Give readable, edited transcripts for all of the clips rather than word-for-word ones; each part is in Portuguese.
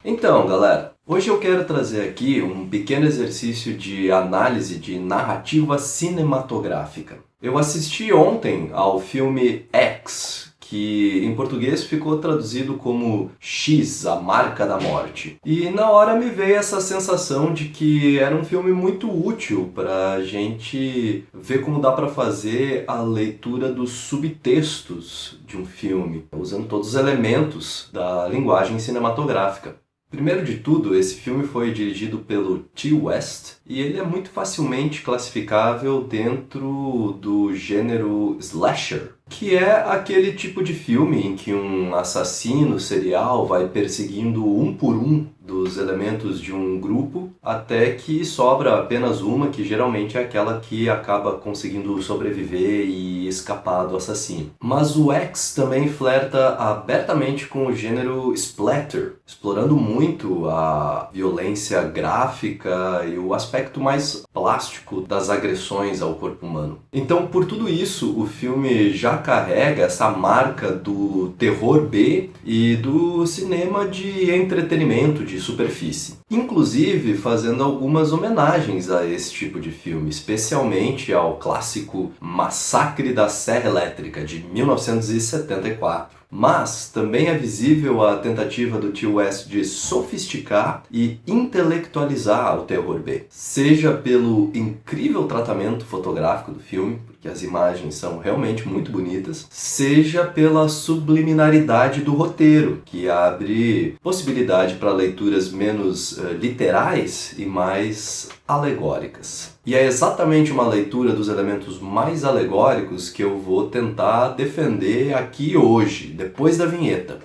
Então, galera, hoje eu quero trazer aqui um pequeno exercício de análise de narrativa cinematográfica. Eu assisti ontem ao filme X, que em português ficou traduzido como X, a Marca da Morte. E na hora me veio essa sensação de que era um filme muito útil para a gente ver como dá para fazer a leitura dos subtextos de um filme, usando todos os elementos da linguagem cinematográfica. Primeiro de tudo, esse filme foi dirigido pelo Ti West e ele é muito facilmente classificável dentro do gênero slasher, que é aquele tipo de filme em que um assassino serial vai perseguindo um por um dos elementos de um grupo até que sobra apenas uma, que geralmente é aquela que acaba conseguindo sobreviver e escapar do assassino. Mas o X também flerta abertamente com o gênero splatter, explorando muito a violência gráfica e o aspecto mais plástico das agressões ao corpo humano. Então, por tudo isso, o filme já carrega essa marca do terror B e do cinema de entretenimento de superfície. Inclusive fazendo algumas homenagens a esse tipo de filme, especialmente ao clássico Massacre da Serra Elétrica, de 1974. Mas também é visível a tentativa do Ti West de sofisticar e intelectualizar o terror B. Seja pelo incrível tratamento fotográfico do filme, porque as imagens são realmente muito bonitas, seja pela subliminaridade do roteiro, que abre possibilidade para leituras menos literais e mais alegóricas. E é exatamente uma leitura dos elementos mais alegóricos que eu vou tentar defender aqui hoje, depois da vinheta.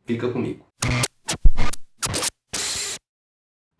Fica comigo.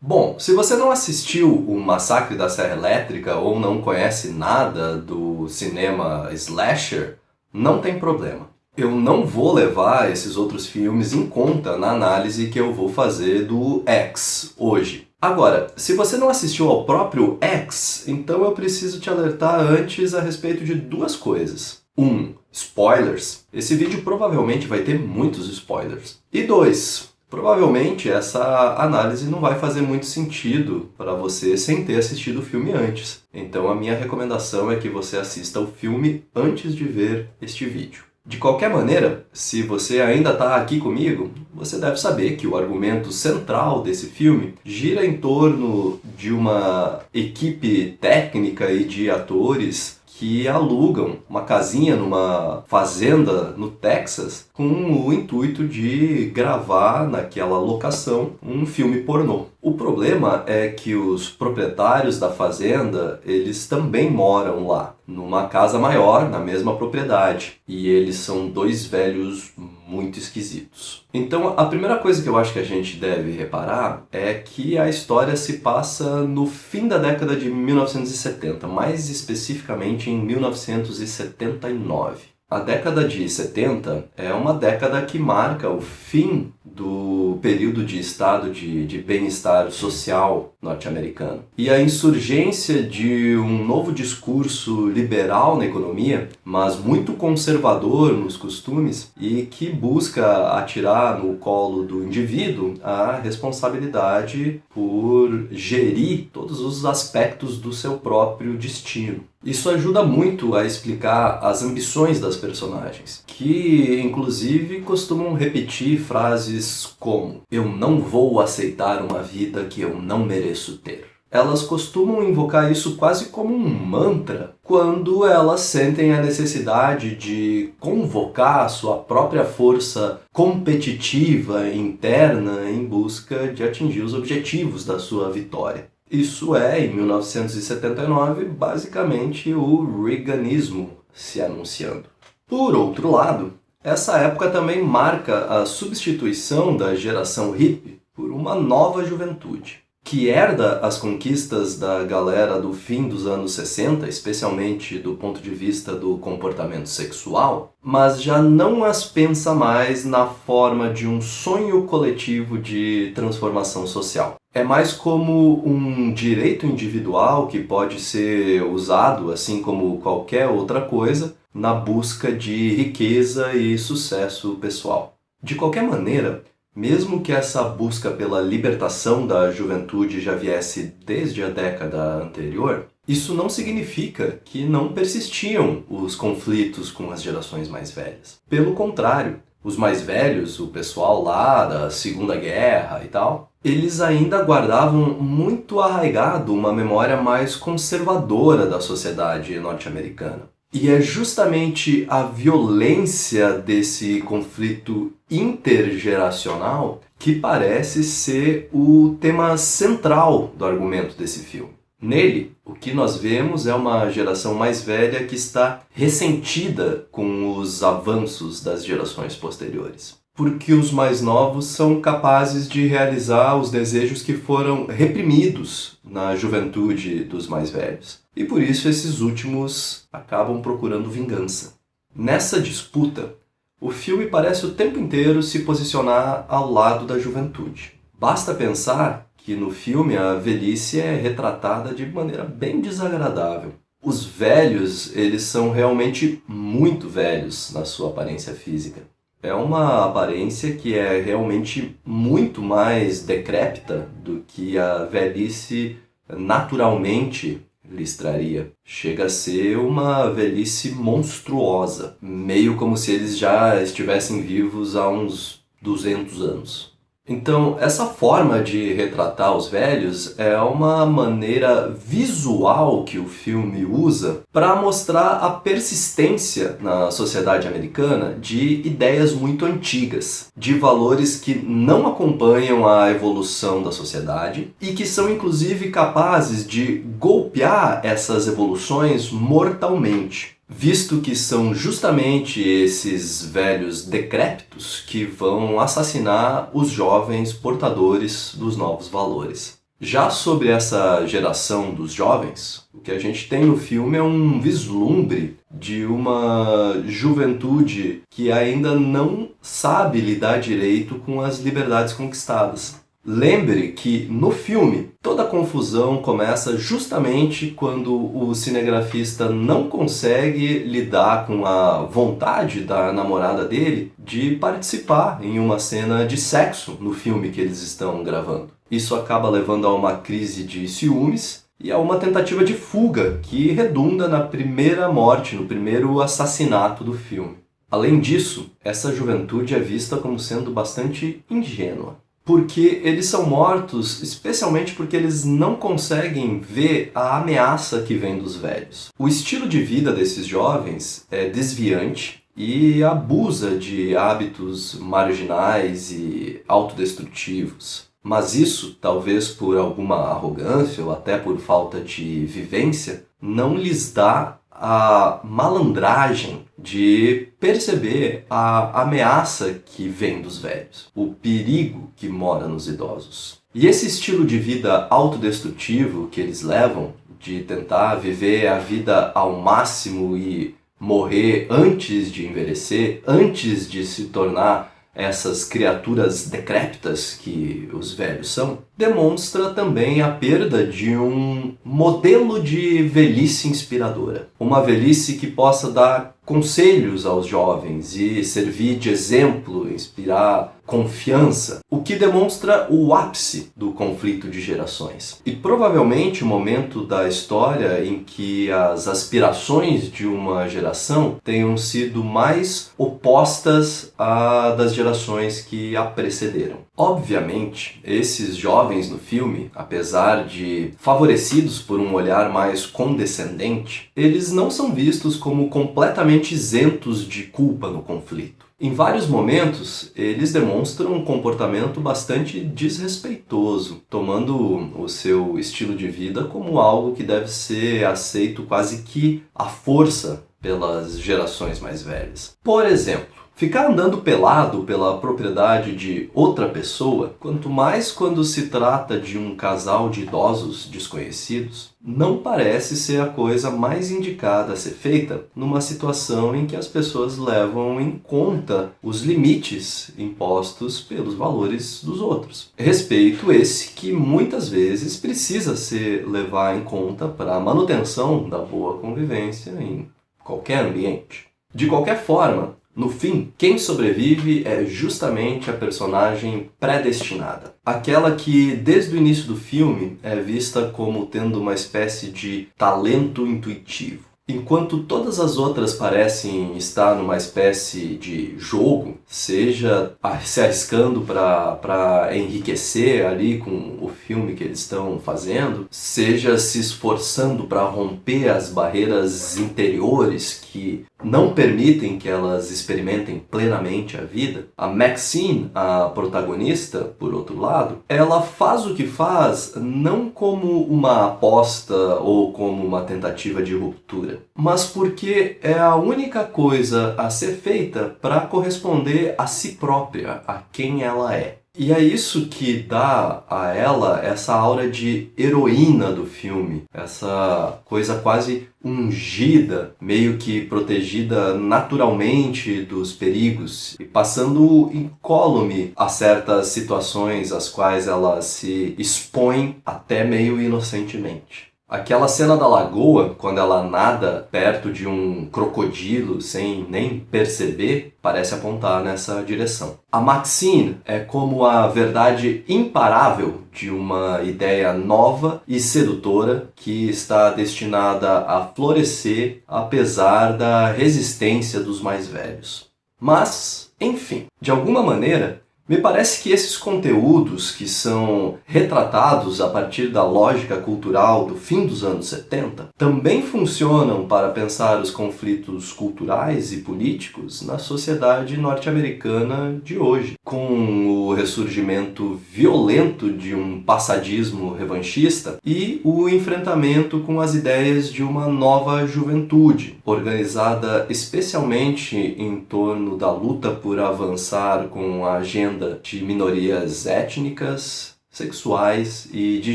Bom, se você não assistiu o Massacre da Serra Elétrica ou não conhece nada do cinema slasher, não tem problema. Eu não vou levar esses outros filmes em conta na análise que eu vou fazer do X hoje. Agora, se você não assistiu ao próprio X, então eu preciso te alertar antes a respeito de duas coisas. 1. Spoilers. Esse vídeo provavelmente vai ter muitos spoilers. E 2. Provavelmente essa análise não vai fazer muito sentido para você sem ter assistido o filme antes. Então a minha recomendação é que você assista o filme antes de ver este vídeo. De qualquer maneira, se você ainda está aqui comigo, você deve saber que o argumento central desse filme gira em torno de uma equipe técnica e de atores que alugam uma casinha numa fazenda no Texas com o intuito de gravar naquela locação um filme pornô. O problema é que os proprietários da fazenda, eles também moram lá, numa casa maior, na mesma propriedade, e eles são dois velhos muito esquisitos. Então, a primeira coisa que eu acho que a gente deve reparar é que a história se passa no fim da década de 1970, mais especificamente em 1979. A década de 70 é uma década que marca o fim do período de estado de bem-estar social norte-americano. E a insurgência de um novo discurso liberal na economia, mas muito conservador nos costumes, e que busca atirar no colo do indivíduo a responsabilidade por gerir todos os aspectos do seu próprio destino. Isso ajuda muito a explicar as ambições das personagens, que inclusive costumam repetir frases como "eu não vou aceitar uma vida que eu não mereço ter". Elas costumam invocar isso quase como um mantra quando elas sentem a necessidade de convocar a sua própria força competitiva interna em busca de atingir os objetivos da sua vitória. Isso é, em 1979, basicamente o Reaganismo se anunciando. Por outro lado, essa época também marca a substituição da geração hippie por uma nova juventude, que herda as conquistas da galera do fim dos anos 60, especialmente do ponto de vista do comportamento sexual, mas já não as pensa mais na forma de um sonho coletivo de transformação social. É mais como um direito individual que pode ser usado, assim como qualquer outra coisa, na busca de riqueza e sucesso pessoal. De qualquer maneira, Mesmo que essa busca pela libertação da juventude já viesse desde a década anterior, isso não significa que não persistiam os conflitos com as gerações mais velhas. Pelo contrário, os mais velhos, o pessoal lá da Segunda Guerra e tal, eles ainda guardavam muito arraigado uma memória mais conservadora da sociedade norte-americana. E é justamente a violência desse conflito intergeracional que parece ser o tema central do argumento desse filme. Nele, o que nós vemos é uma geração mais velha que está ressentida com os avanços das gerações posteriores. Porque os mais novos são capazes de realizar os desejos que foram reprimidos na juventude dos mais velhos. E por isso esses últimos acabam procurando vingança. Nessa disputa, o filme parece o tempo inteiro se posicionar ao lado da juventude. Basta pensar que no filme a velhice é retratada de maneira bem desagradável. Os velhos, eles são realmente muito velhos na sua aparência física. É uma aparência que é realmente muito mais decrépita do que a velhice naturalmente lhes traria. Chega a ser uma velhice monstruosa, meio como se eles já estivessem vivos há uns 200 anos. Então, essa forma de retratar os velhos é uma maneira visual que o filme usa para mostrar a persistência na sociedade americana de ideias muito antigas, de valores que não acompanham a evolução da sociedade e que são inclusive capazes de golpear essas evoluções mortalmente. Visto que são justamente esses velhos decrépitos que vão assassinar os jovens portadores dos novos valores. Já sobre essa geração dos jovens, o que a gente tem no filme é um vislumbre de uma juventude que ainda não sabe lidar direito com as liberdades conquistadas. Lembre que, no filme, toda a confusão começa justamente quando o cinegrafista não consegue lidar com a vontade da namorada dele de participar em uma cena de sexo no filme que eles estão gravando. Isso acaba levando a uma crise de ciúmes e a uma tentativa de fuga que redunda na primeira morte, no primeiro assassinato do filme. Além disso, essa juventude é vista como sendo bastante ingênua. Porque eles são mortos especialmente porque eles não conseguem ver a ameaça que vem dos velhos. O estilo de vida desses jovens é desviante e abusa de hábitos marginais e autodestrutivos. Mas isso, talvez por alguma arrogância ou até por falta de vivência, não lhes dá a malandragem de perceber a ameaça que vem dos velhos, o perigo que mora nos idosos. E esse estilo de vida autodestrutivo que eles levam, de tentar viver a vida ao máximo e morrer antes de envelhecer, antes de se tornar essas criaturas decrépitas que os velhos são, demonstra também a perda de um modelo de velhice inspiradora. Uma velhice que possa dar conselhos aos jovens e servir de exemplo, inspirar confiança, o que demonstra o ápice do conflito de gerações. E provavelmente o momento da história em que as aspirações de uma geração tenham sido mais opostas à das gerações que a precederam. Obviamente, esses jovens no filme, apesar de favorecidos por um olhar mais condescendente, eles não são vistos como completamente isentos de culpa no conflito. Em vários momentos, eles demonstram um comportamento bastante desrespeitoso, tomando o seu estilo de vida como algo que deve ser aceito quase que à força pelas gerações mais velhas. Por exemplo, ficar andando pelado pela propriedade de outra pessoa, quanto mais quando se trata de um casal de idosos desconhecidos, não parece ser a coisa mais indicada a ser feita numa situação em que as pessoas levam em conta os limites impostos pelos valores dos outros. Respeito esse que muitas vezes precisa ser levar em conta para a manutenção da boa convivência em qualquer ambiente. De qualquer forma, No fim, quem sobrevive é justamente a personagem predestinada. Aquela que, desde o início do filme, é vista como tendo uma espécie de talento intuitivo. Enquanto todas as outras parecem estar numa espécie de jogo, seja se arriscando para enriquecer ali com o filme que eles estão fazendo, seja se esforçando para romper as barreiras interiores que não permitem que elas experimentem plenamente a vida, a Maxine, a protagonista, por outro lado, ela faz o que faz não como uma aposta ou como uma tentativa de ruptura, mas porque é a única coisa a ser feita para corresponder a si própria, a quem ela é. E é isso que dá a ela essa aura de heroína do filme, essa coisa quase ungida, meio que protegida naturalmente dos perigos e passando incólume a certas situações às quais ela se expõe até meio inocentemente. Aquela cena da lagoa, quando ela nada perto de um crocodilo sem nem perceber, parece apontar nessa direção. A Maxine é como a verdade imparável de uma ideia nova e sedutora que está destinada a florescer apesar da resistência dos mais velhos. Mas, enfim, de alguma maneira, me parece que esses conteúdos que são retratados a partir da lógica cultural do fim dos anos 70 também funcionam para pensar os conflitos culturais e políticos na sociedade norte-americana de hoje, com o ressurgimento violento de um passadismo revanchista e o enfrentamento com as ideias de uma nova juventude, organizada especialmente em torno da luta por avançar com a agenda de minorias étnicas, sexuais e de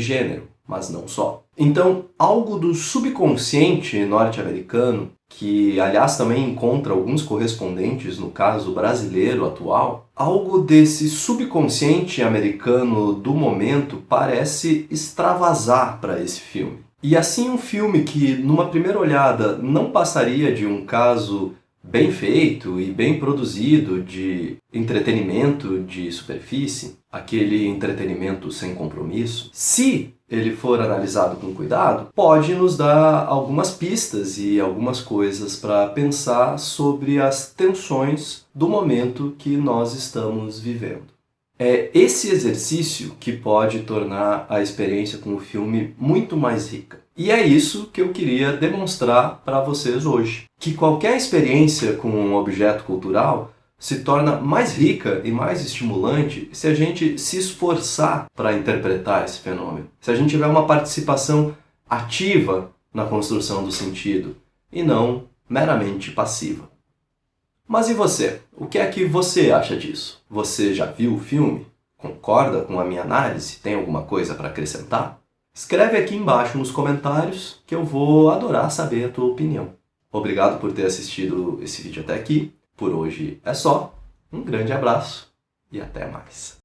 gênero, mas não só. Então, algo do subconsciente norte-americano, que aliás também encontra alguns correspondentes no caso brasileiro atual, algo desse subconsciente americano do momento parece extravasar para esse filme. E assim um filme que, numa primeira olhada, não passaria de um caso bem feito e bem produzido de entretenimento de superfície, aquele entretenimento sem compromisso, se ele for analisado com cuidado, pode nos dar algumas pistas e algumas coisas para pensar sobre as tensões do momento que nós estamos vivendo. É esse exercício que pode tornar a experiência com o filme muito mais rica. E é isso que eu queria demonstrar para vocês hoje. Que qualquer experiência com um objeto cultural se torna mais rica e mais estimulante se a gente se esforçar para interpretar esse fenômeno. Se a gente tiver uma participação ativa na construção do sentido e não meramente passiva. Mas e você? O que é que você acha disso? Você já viu o filme? Concorda com a minha análise? Tem alguma coisa para acrescentar? Escreve aqui embaixo nos comentários que eu vou adorar saber a tua opinião. Obrigado por ter assistido esse vídeo até aqui. Por hoje é só. Um grande abraço e até mais.